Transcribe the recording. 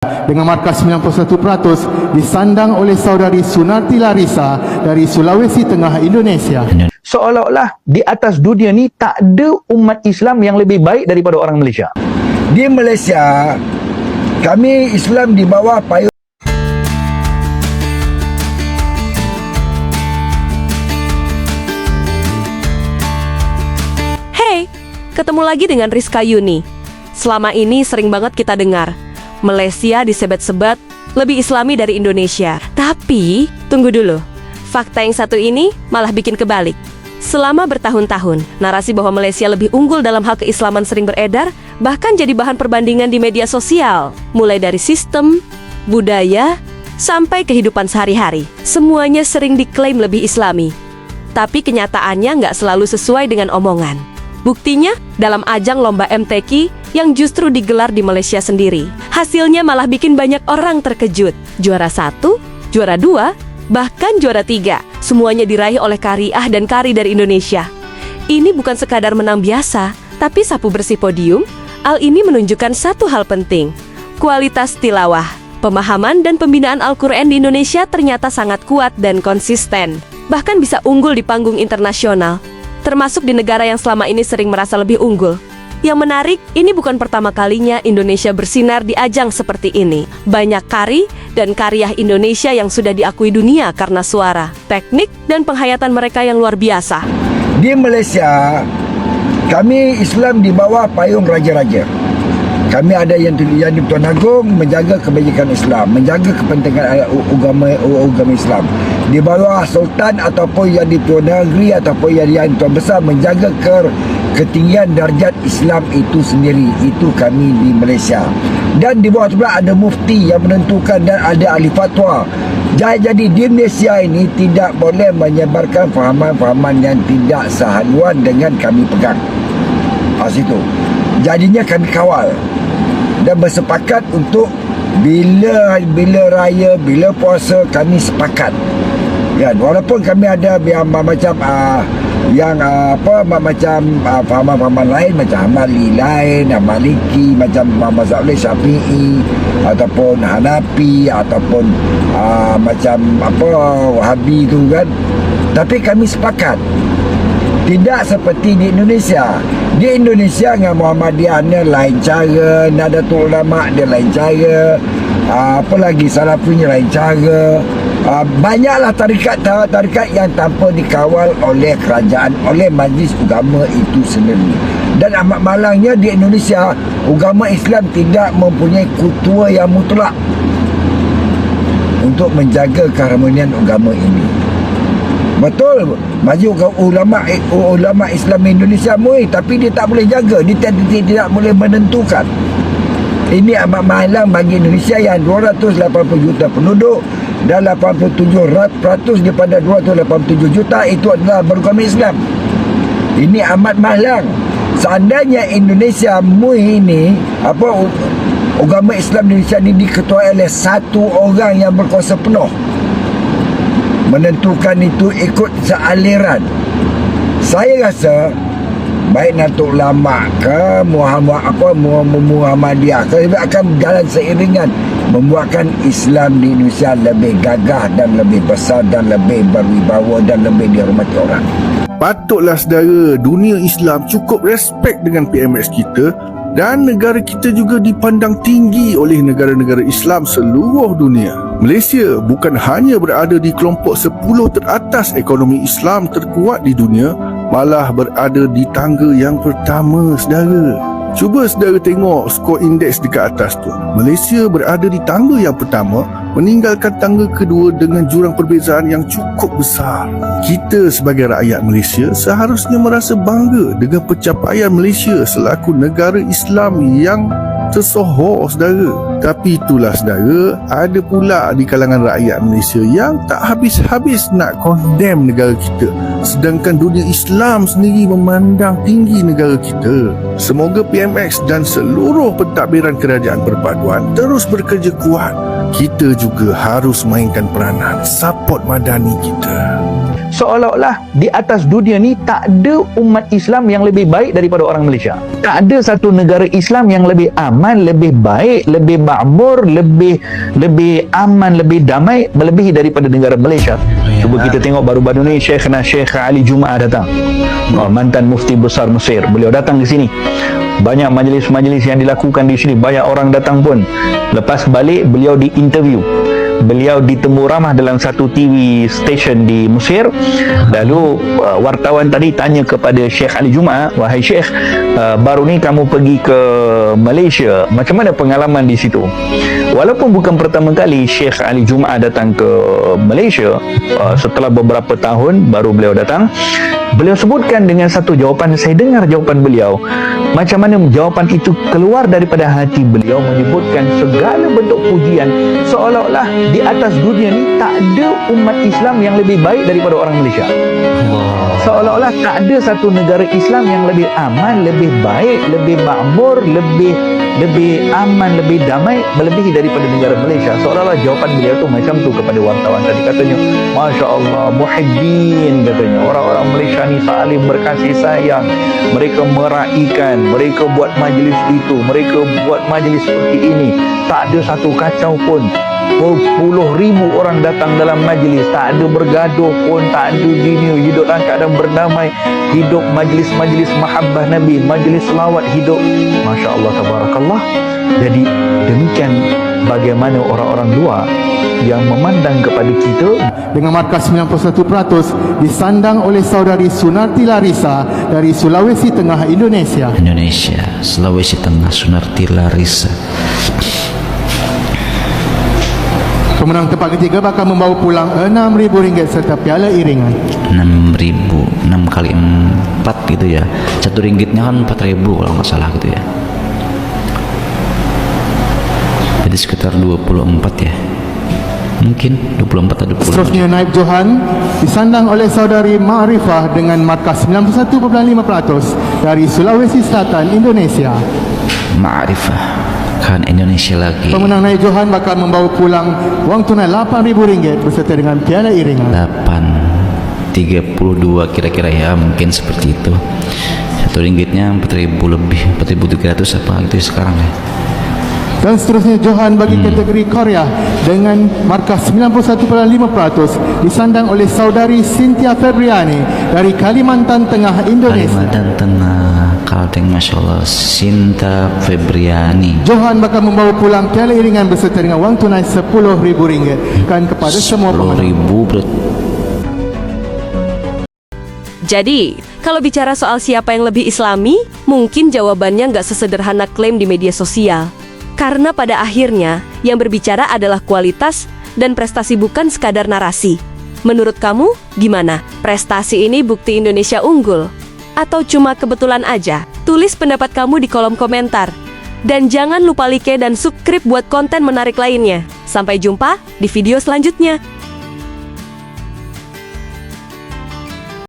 dengan markah 91% disandang oleh saudari Sunarti Larissa dari Sulawesi Tengah, Indonesia. Seolah-olah di atas dunia ni tak ada umat Islam yang lebih baik daripada orang Malaysia. Di Malaysia, kami Islam di bawah payung. Hey, ketemu lagi dengan Rizka Yuni. Selama ini sering banget kita dengar Malaysia disebat-sebat lebih islami dari Indonesia. Tapi, tunggu dulu. Fakta yang satu ini malah bikin kebalik. Selama bertahun-tahun, narasi bahwa Malaysia lebih unggul dalam hal keislaman sering beredar, bahkan jadi bahan perbandingan di media sosial. Mulai dari sistem, budaya, sampai kehidupan sehari-hari. Semuanya sering diklaim lebih islami. Tapi kenyataannya nggak selalu sesuai dengan omongan. Buktinya, dalam ajang lomba MTQ yang justru digelar di Malaysia sendiri. Hasilnya malah bikin banyak orang terkejut. Juara 1, juara 2, bahkan juara 3. Semuanya diraih oleh Qariah dan Qari dari Indonesia. Ini bukan sekadar menang biasa, tapi sapu bersih podium. Hal ini menunjukkan satu hal penting. Kualitas tilawah, pemahaman dan pembinaan Al-Quran di Indonesia ternyata sangat kuat dan konsisten. Bahkan bisa unggul di panggung internasional. Termasuk di negara yang selama ini sering merasa lebih unggul. Yang menarik, ini bukan pertama kalinya Indonesia bersinar di ajang seperti ini. Banyak Qari dan Qariah Indonesia yang sudah diakui dunia karena suara, teknik, dan penghayatan mereka yang luar biasa. Di Malaysia, kami Islam di bawah payung raja-raja. Kami ada yang di Tuan Agong menjaga kebajikan Islam, menjaga kepentingan agama Islam. Di bawah Sultan ataupun yang di Tuan Negeri ataupun yang Tuan Besar menjaga ketinggian darjat Islam itu sendiri. Itu kami di Malaysia. Dan di bawah sebelah ada mufti yang menentukan dan ada ahli fatwa. Jadi di Malaysia ini tidak boleh menyebarkan fahaman-fahaman yang tidak sehaluan dengan kami pegang. Situ. Jadinya kami kawal dan bersepakat untuk bila raya, bila puasa kami sepakat. Ya, walaupun kami ada macam fahaman-fahaman lain macam Hambali lain, Maliki, macam mazhab Syafi'i ataupun Hanafi ataupun macam Wahabi tu kan. Tapi kami sepakat. Tidak seperti di Indonesia. Di Indonesia dengan Muhammadiyah dia lain cara, Nahdlatul Ulama dia lain cara, apa lagi Salafinya lain cara. Banyaklah tarikat yang tanpa dikawal oleh kerajaan, oleh majlis agama itu sendiri. Dan amat malangnya di Indonesia, agama Islam tidak mempunyai ketua yang mutlak untuk menjaga keharmonian agama ini. Betul, maju ulama Islam Indonesia tapi dia tak boleh jaga, dia tidak boleh menentukan. Ini amat malang bagi Indonesia yang 280 juta penduduk dan 87% daripada 287 juta itu adalah beragama Islam. Ini amat malang. Seandainya Indonesia ini agama Islam Indonesia ini diketuai oleh satu orang yang berkuasa penuh, menentukan itu ikut sealiran, saya rasa baik Nahdlatul Ulama ke Muhammadiyah ke akan berjalan seiringan membuatkan Islam di Indonesia lebih gagah dan lebih besar dan lebih berwibawa dan lebih dihormati orang. Patutlah saudara, dunia Islam cukup respect dengan PMX kita dan negara kita juga dipandang tinggi oleh negara-negara Islam seluruh dunia. Malaysia bukan hanya berada di kelompok 10 teratas ekonomi Islam terkuat di dunia, malah berada di tangga yang pertama, saudara. Cuba saudara tengok skor indeks dekat atas tu. Malaysia berada di tangga yang pertama, meninggalkan tangga kedua dengan jurang perbezaan yang cukup besar. Kita sebagai rakyat Malaysia seharusnya merasa bangga dengan pencapaian Malaysia selaku negara Islam yang tersohor, saudara. Tapi itulah saudara, ada pula di kalangan rakyat Malaysia yang tak habis-habis nak condemn negara kita, sedangkan dunia Islam sendiri memandang tinggi negara kita. Semoga PMX dan seluruh pentadbiran kerajaan perpaduan terus bekerja kuat. Kita juga harus mainkan peranan support madani kita. Seolah-olah di atas dunia ni tak ada umat Islam yang lebih baik daripada orang Malaysia. Tak ada satu negara Islam yang lebih aman, lebih baik, lebih makmur, lebih aman, lebih damai melebihi daripada negara Malaysia. Cuba kita tengok baru-baru ni Syekh Ali Jumaah datang. Mantan Mufti Besar Mesir. Beliau datang di sini. Banyak majlis-majlis yang dilakukan di sini, banyak orang datang pun. Lepas balik beliau diinterview. Beliau ditemu ramah dalam satu TV station di Mesir. Lalu wartawan tadi tanya kepada Syekh Ali Jumaah, "Wahai Syekh, baru ni kamu pergi ke Malaysia, macam mana pengalaman di situ?" Walaupun bukan pertama kali Syekh Ali Jumaah datang ke Malaysia, setelah beberapa tahun baru beliau datang, beliau sebutkan dengan satu jawapan. Saya dengar jawapan beliau, macam mana jawapan itu keluar daripada hati beliau, menyebutkan segala bentuk pujian, seolah-olah di atas dunia ni tak ada umat Islam yang lebih baik daripada orang Malaysia. Seolah-olah tak ada satu negara Islam yang lebih aman, lebih baik, lebih makmur, lebih aman, lebih damai melebihi daripada negara Malaysia. Seolah-olah jawapan beliau tu macam tu kepada wartawan tadi. Katanya, "Masya Allah, muhibbin," katanya, orang-orang Malaysia ni saling berkasih sayang, mereka meraihkan, mereka buat majlis itu, mereka buat majlis seperti ini, tak ada satu kacau pun. Berpuluh ribu orang datang dalam majlis, tak ada bergaduh pun, tak ada gini, hidup dalam keadaan berdamai, hidup majlis-majlis mahabbah Nabi, majlis selawat hidup. Masya Allah, tabarakallah. Jadi demikian bagaimana orang-orang luar yang memandang kepada kita. Dengan markah 91% disandang oleh saudari Sunarti Larissa dari Sulawesi Tengah, Indonesia. Sulawesi Tengah, Sunarti Larissa. Pemenang tempat ketiga bakal membawa pulang RM6,000 serta piala iringan. 6.000, 6 kali 4 gitu ya. RM1 kan 4.000 kalau nggak salah gitu ya. Jadi sekitar 24 ya. Mungkin 24 atau 20. Seterusnya Naib Johan disandang oleh saudari Ma'rifah dengan markah 91.5% dari Sulawesi Selatan, Indonesia. Ma'rifah kan Indonesia lagi. Pemenang Naib Johan bakal membawa pulang wang tunai RM8,000 beserta dengan piala iringan. 8.32 kira-kira ya, mungkin seperti itu. RM1 4.000 lebih, 4.300 apa gitu sekarang ya. Dan seterusnya Johan bagi kategori Korea dengan markah 91.5% disandang oleh saudari Cynthia Febriani dari Kalimantan Tengah, Indonesia. Kalimantan Tengah, Kalteng, Masya Allah, Sinta Febriani. Johan bakal membawa pulang piala iringan beserta dengan wang tunai RM10,000 kan kepada semua pemenang. 10.000 Jadi, kalau bicara soal siapa yang lebih islami, mungkin jawabannya nggak sesederhana klaim di media sosial. Karena pada akhirnya, yang berbicara adalah kualitas dan prestasi, bukan sekadar narasi. Menurut kamu, gimana? Prestasi ini bukti Indonesia unggul? Atau cuma kebetulan aja? Tulis pendapat kamu di kolom komentar. Dan jangan lupa like dan subscribe buat konten menarik lainnya. Sampai jumpa di video selanjutnya.